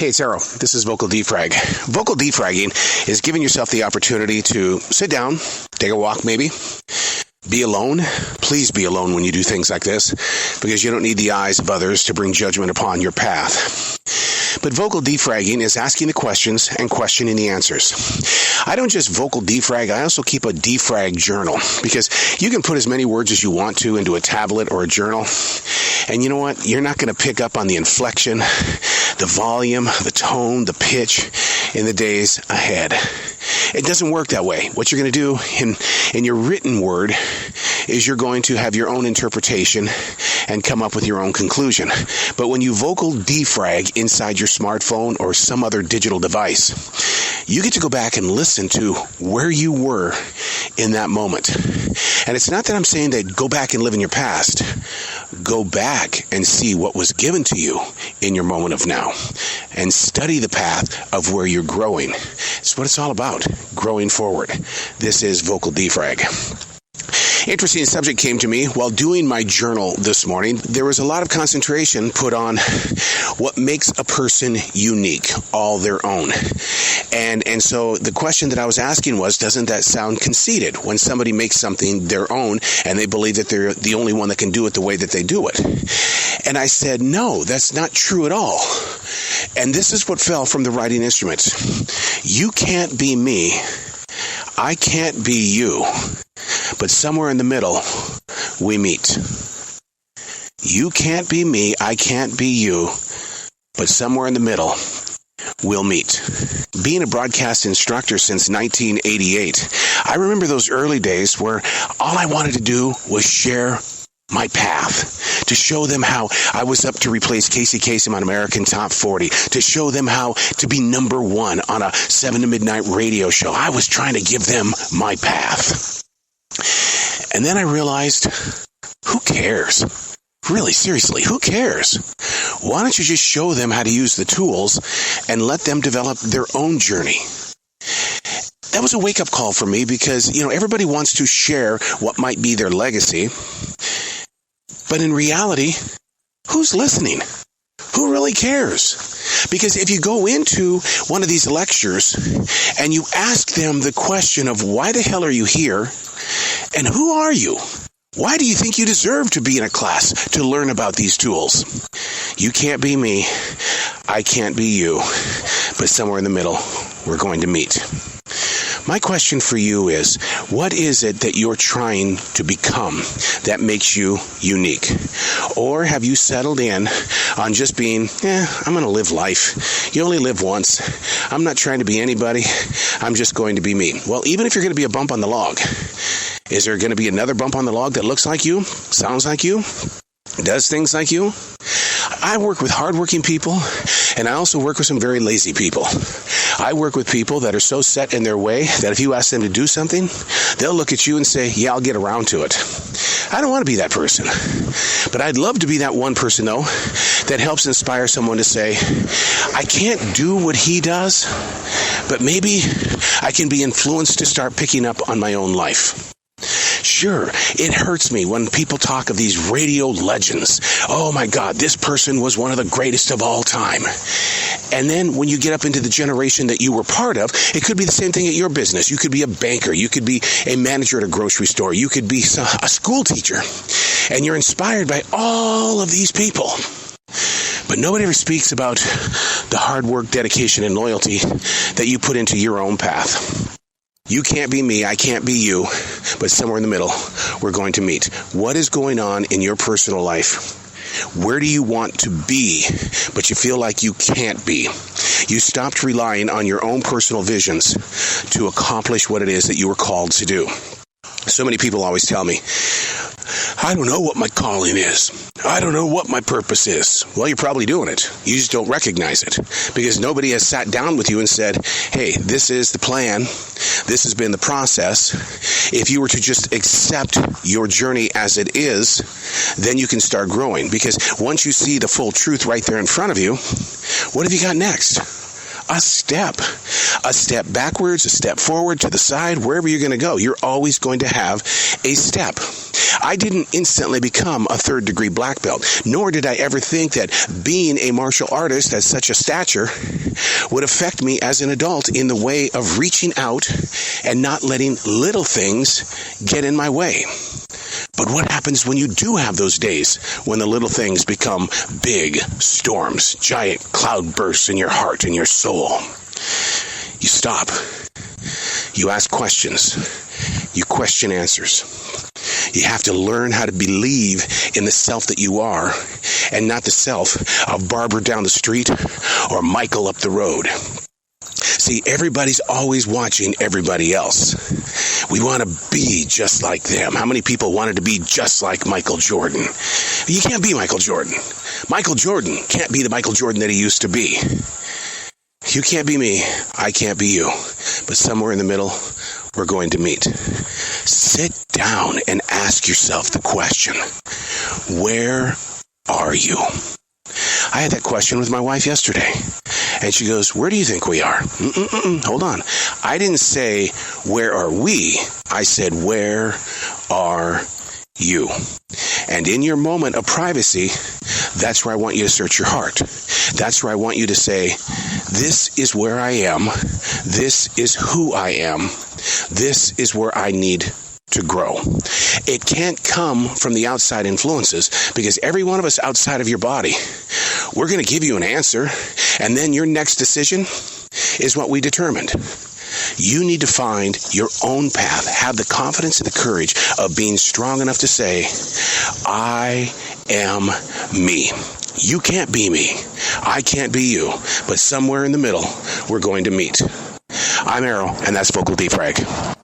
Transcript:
Hey, it's Arrow. This is Vocal Defrag. Vocal defragging is giving yourself the opportunity to sit down, take a walk maybe, be alone. Please be alone when you do things like this, because you don't need the eyes of others to bring judgment upon your path. But vocal defragging is asking the questions and questioning the answers. I don't just vocal defrag, I also keep a defrag journal, because you can put as many words as you want to into a tablet or a journal. And you know what? You're not going to pick up on the inflection, the volume, the tone, the pitch in the days ahead. It doesn't work that way. What you're going to do in your written word is you're going to have your own interpretation and come up with your own conclusion. But when you vocal defrag inside your smartphone or some other digital device, you get to go back and listen to where you were in that moment. And it's not that I'm saying that go back and live in your past. Go back and see what was given to you in your moment of now and study the path of where you're growing. It's what it's all about, growing forward. This is Vocal Defrag. Interesting subject came to me while doing my journal this morning. There was a lot of concentration put on what makes a person unique, all their own. And so the question that I was asking was, doesn't that sound conceited when somebody makes something their own and they believe that they're the only one that can do it the way that they do it? And I said, no, that's not true at all. And this is what fell from the writing instruments. You can't be me. I can't be you. But somewhere in the middle, we meet. You can't be me, I can't be you, but somewhere in the middle, we'll meet. Being a broadcast instructor since 1988, I remember those early days where all I wanted to do was share my path, to show them how I was up to replace Casey Kasem on American Top 40, to show them how to be number one on a 7 to midnight radio show. I was trying to give them my path. And then I realized, who cares? Really, seriously, who cares? Why don't you just show them how to use the tools and let them develop their own journey? That was a wake-up call for me because, everybody wants to share what might be their legacy. But in reality, who's listening? Who really cares? Because if you go into one of these lectures and you ask them the question of why the hell are you here and who are you? Why do you think you deserve to be in a class to learn about these tools? You can't be me. I can't be you. But somewhere in the middle, we're going to meet. My question for you is, what is it that you're trying to become that makes you unique? Or have you settled in on just being, I'm going to live life. You only live once. I'm not trying to be anybody. I'm just going to be me. Well, even if you're going to be a bump on the log, is there going to be another bump on the log that looks like you, sounds like you, does things like you? I work with hardworking people, and I also work with some very lazy people. I work with people that are so set in their way that if you ask them to do something, they'll look at you and say, yeah, I'll get around to it. I don't want to be that person. But I'd love to be that one person, though, that helps inspire someone to say, I can't do what he does, but maybe I can be influenced to start picking up on my own life. Sure, it hurts me when people talk of these radio legends. Oh my God, this person was one of the greatest of all time. And then when you get up into the generation that you were part of, it could be the same thing at your business. You could be a banker. You could be a manager at a grocery store. You could be a school teacher. And you're inspired by all of these people. But nobody ever speaks about the hard work, dedication, and loyalty that you put into your own path. You can't be me, I can't be you, but somewhere in the middle, we're going to meet. What is going on in your personal life? Where do you want to be, but you feel like you can't be? You stopped relying on your own personal visions to accomplish what it is that you were called to do. So many people always tell me, I don't know what my calling is. I don't know what my purpose is. Well, you're probably doing it. You just don't recognize it because nobody has sat down with you and said, hey, this is the plan. This has been the process. If you were to just accept your journey as it is, then you can start growing. Because once you see the full truth right there in front of you, what have you got next? A step backwards, a step forward, to the side, wherever you're going to go. You're always going to have a step. I didn't instantly become a third-degree black belt, nor did I ever think that being a martial artist at such a stature would affect me as an adult in the way of reaching out and not letting little things get in my way. But what happens when you do have those days when the little things become big storms, giant cloud bursts in your heart and your soul? You stop. You ask questions. You question answers. You have to learn how to believe in the self that you are and not the self of Barbara down the street or Michael up the road. See, everybody's always watching everybody else. We want to be just like them. How many people wanted to be just like Michael Jordan? You can't be Michael Jordan. Michael Jordan can't be the Michael Jordan that he used to be. You can't be me. I can't be you. But somewhere in the middle, we're going to meet. Sit down and ask yourself the question, where are you? I had that question with my wife yesterday. And she goes, where do you think we are? Hold on. I didn't say, where are we? I said, where are you? And in your moment of privacy, that's where I want you to search your heart. That's where I want you to say, this is where I am. This is who I am. This is where I need to grow. It can't come from the outside influences, because every one of us outside of your body, we're going to give you an answer, and then your next decision is what we determined. You need to find your own path. Have the confidence and the courage of being strong enough to say, I am me. You can't be me. I can't be you. But somewhere in the middle, we're going to meet. I'm Errol, and that's Vocal Defrag.